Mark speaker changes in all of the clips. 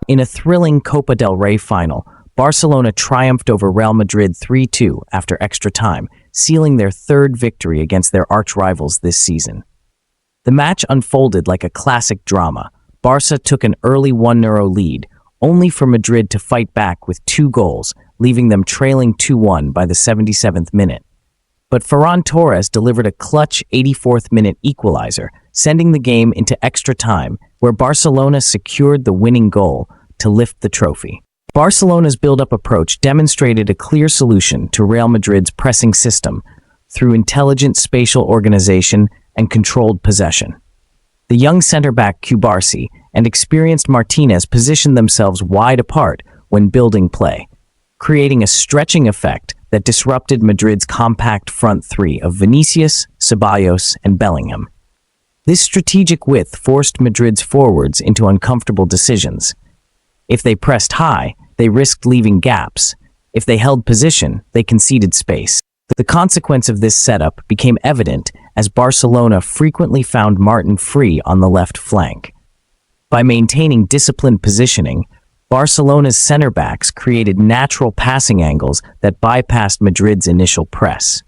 Speaker 1: In a thrilling Copa del Rey final, Barcelona triumphed over Real Madrid 3-2 after extra time, sealing their third victory against their arch-rivals this season. The match unfolded like a classic drama. Barça took an early 1-0 lead, only for Madrid to fight back with 2 goals, leaving them trailing 2-1 by the 77th minute. But Ferran Torres delivered a clutch 84th-minute equalizer, sending the game into extra time, where Barcelona secured the winning goal to lift the trophy. Barcelona's build-up approach demonstrated a clear solution to Real Madrid's pressing system through intelligent spatial organization and controlled possession. The young center-back Cubarsí and experienced Martinez positioned themselves wide apart when building play, creating a stretching effect that disrupted Madrid's compact front three of Vinicius, Ceballos, and Bellingham. This strategic width forced Madrid's forwards into uncomfortable decisions. If they pressed high, they risked leaving gaps. If they held position, they conceded space. The consequence of this setup became evident as Barcelona frequently found Martin free on the left flank. By maintaining disciplined positioning, Barcelona's center-backs created natural passing angles that bypassed Madrid's initial press.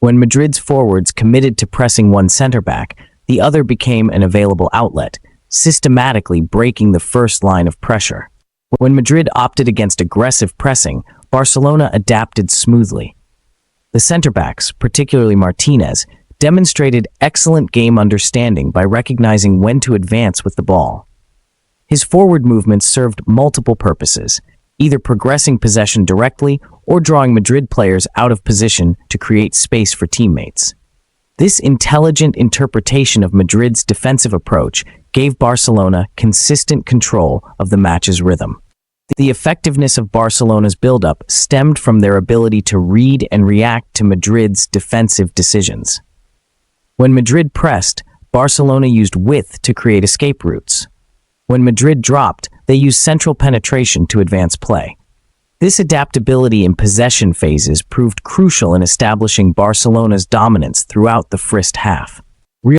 Speaker 1: When Madrid's forwards committed to pressing one center-back, the other became an available outlet, systematically breaking the first line of pressure. When Madrid opted against aggressive pressing, Barcelona adapted smoothly. The center-backs, particularly Martinez, demonstrated excellent game understanding by recognizing when to advance with the ball. His forward movements served multiple purposes, either progressing possession directly or drawing Madrid players out of position to create space for teammates. This intelligent interpretation of Madrid's defensive approach gave Barcelona consistent control of the match's rhythm. The effectiveness of Barcelona's build-up stemmed from their ability to read and react to Madrid's defensive decisions. When Madrid pressed, Barcelona used width to create escape routes. When Madrid dropped, they used central penetration to advance play. This adaptability in possession phases proved crucial in establishing Barcelona's dominance throughout the first half.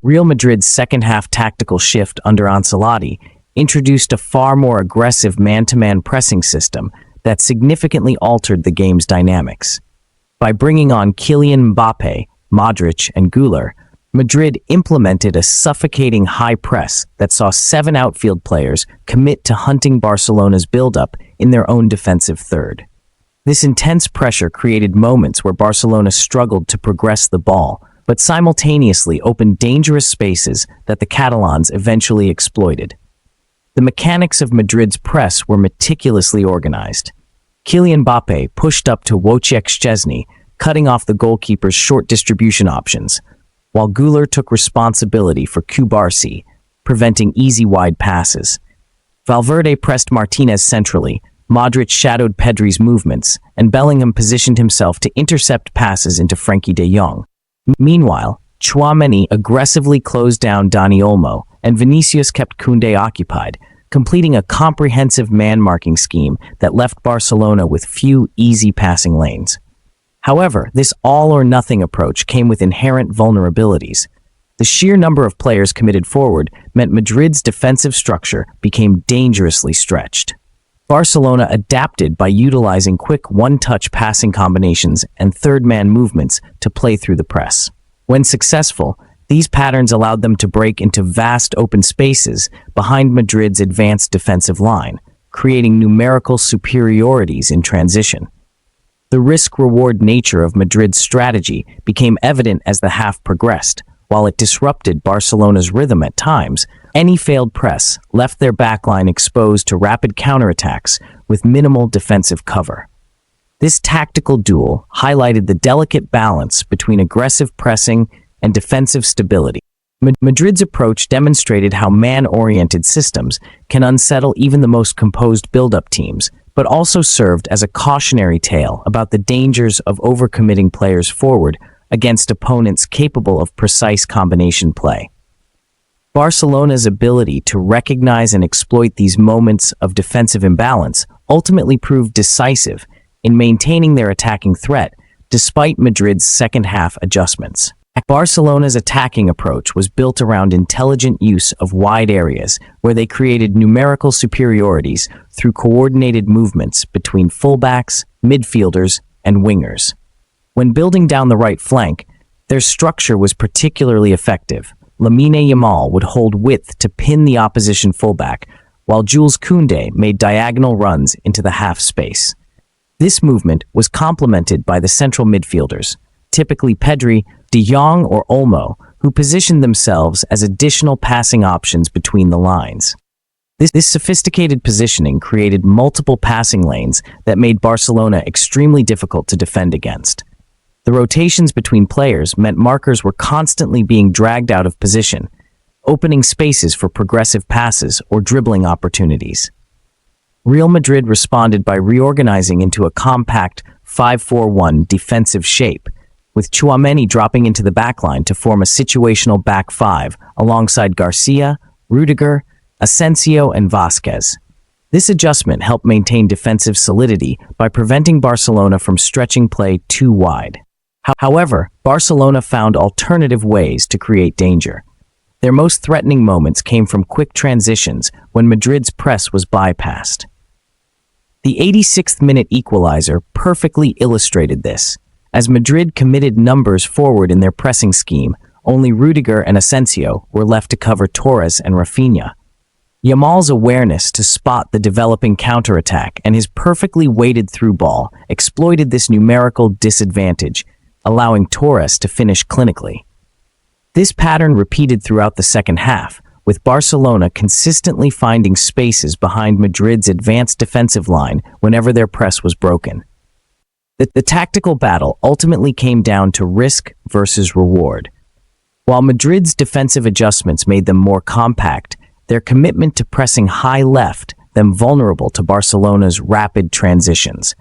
Speaker 1: Real Madrid's second-half tactical shift under Ancelotti introduced a far more aggressive man-to-man pressing system that significantly altered the game's dynamics. By bringing on Kylian Mbappé, Modric, and Güler, Madrid implemented a suffocating high press that saw 7 outfield players commit to hunting Barcelona's build-up in their own defensive third. This intense pressure created moments where Barcelona struggled to progress the ball, but simultaneously opened dangerous spaces that the Catalans eventually exploited. The mechanics of Madrid's press were meticulously organized. Kylian Mbappé pushed up to Wojciech Szczesny, cutting off the goalkeeper's short distribution options, while Güler took responsibility for Cubarsí, preventing easy wide passes. Valverde pressed Martinez centrally, Modric shadowed Pedri's movements, and Bellingham positioned himself to intercept passes into Frenkie de Jong. Meanwhile, Tchouaméni aggressively closed down Dani Olmo, and Vinicius kept Kounde occupied, completing a comprehensive man-marking scheme that left Barcelona with few easy passing lanes. However, this all-or-nothing approach came with inherent vulnerabilities. The sheer number of players committed forward meant Madrid's defensive structure became dangerously stretched. Barcelona adapted by utilizing quick one-touch passing combinations and third-man movements to play through the press. When successful, these patterns allowed them to break into vast open spaces behind Madrid's advanced defensive line, creating numerical superiorities in transition. The risk-reward nature of Madrid's strategy became evident as the half progressed. While it disrupted Barcelona's rhythm at times, any failed press left their backline exposed to rapid counterattacks with minimal defensive cover. This tactical duel highlighted the delicate balance between aggressive pressing and defensive stability. Madrid's approach demonstrated how man-oriented systems can unsettle even the most composed build-up teams, but also served as a cautionary tale about the dangers of overcommitting players forward against opponents capable of precise combination play. Barcelona's ability to recognize and exploit these moments of defensive imbalance ultimately proved decisive in maintaining their attacking threat despite Madrid's second-half adjustments. Barcelona's attacking approach was built around intelligent use of wide areas, where they created numerical superiorities through coordinated movements between fullbacks, midfielders, and wingers. When building down the right flank, their structure was particularly effective. Lamine Yamal would hold width to pin the opposition fullback, while Jules Kounde made diagonal runs into the half space. This movement was complemented by the central midfielders, typically Pedri, De Jong, or Olmo, who positioned themselves as additional passing options between the lines. This sophisticated positioning created multiple passing lanes that made Barcelona extremely difficult to defend against. The rotations between players meant markers were constantly being dragged out of position, opening spaces for progressive passes or dribbling opportunities. Real Madrid responded by reorganizing into a compact 5-4-1 defensive shape, with Tchouaméni dropping into the backline to form a situational back five alongside Garcia, Rudiger, Asensio, and Vasquez. This adjustment helped maintain defensive solidity by preventing Barcelona from stretching play too wide. However, Barcelona found alternative ways to create danger. Their most threatening moments came from quick transitions when Madrid's press was bypassed. The 86th minute equalizer perfectly illustrated this. As Madrid committed numbers forward in their pressing scheme, only Rudiger and Asensio were left to cover Torres and Rafinha. Yamal's awareness to spot the developing counterattack and his perfectly weighted through ball exploited this numerical disadvantage, allowing Torres to finish clinically. This pattern repeated throughout the second half, with Barcelona consistently finding spaces behind Madrid's advanced defensive line whenever their press was broken. The tactical battle ultimately came down to risk versus reward. While Madrid's defensive adjustments made them more compact, their commitment to pressing high left them vulnerable to Barcelona's rapid transitions.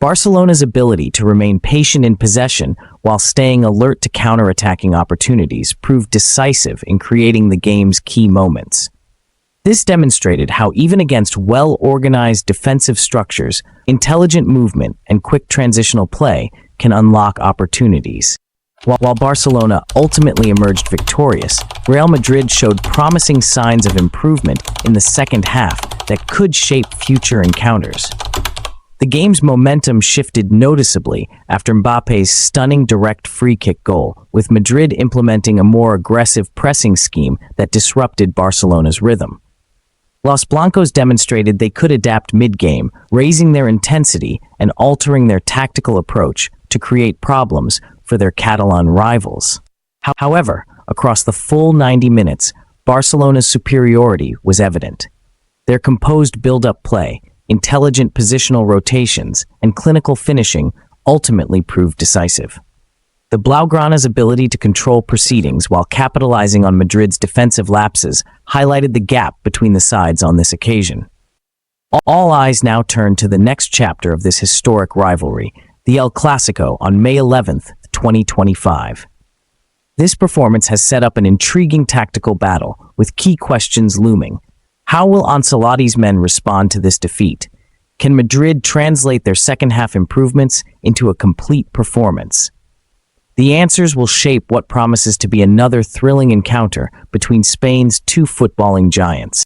Speaker 1: Barcelona's ability to remain patient in possession while staying alert to counter-attacking opportunities proved decisive in creating the game's key moments. This demonstrated how even against well-organized defensive structures, intelligent movement and quick transitional play can unlock opportunities. While Barcelona ultimately emerged victorious, Real Madrid showed promising signs of improvement in the second half that could shape future encounters. The game's momentum shifted noticeably after Mbappe's stunning direct free-kick goal, with Madrid implementing a more aggressive pressing scheme that disrupted Barcelona's rhythm. Los Blancos demonstrated they could adapt mid-game, raising their intensity and altering their tactical approach to create problems for their Catalan rivals. However, across the full 90 minutes, Barcelona's superiority was evident. Their composed build-up play, intelligent positional rotations, and clinical finishing ultimately proved decisive. The Blaugrana's ability to control proceedings while capitalizing on Madrid's defensive lapses highlighted the gap between the sides on this occasion. All eyes now turn to the next chapter of this historic rivalry, the El Clásico on May 11th, 2025. This performance has set up an intriguing tactical battle, with key questions looming. How will Ancelotti's men respond to this defeat? Can Madrid translate their second-half improvements into a complete performance? The answers will shape what promises to be another thrilling encounter between Spain's two footballing giants.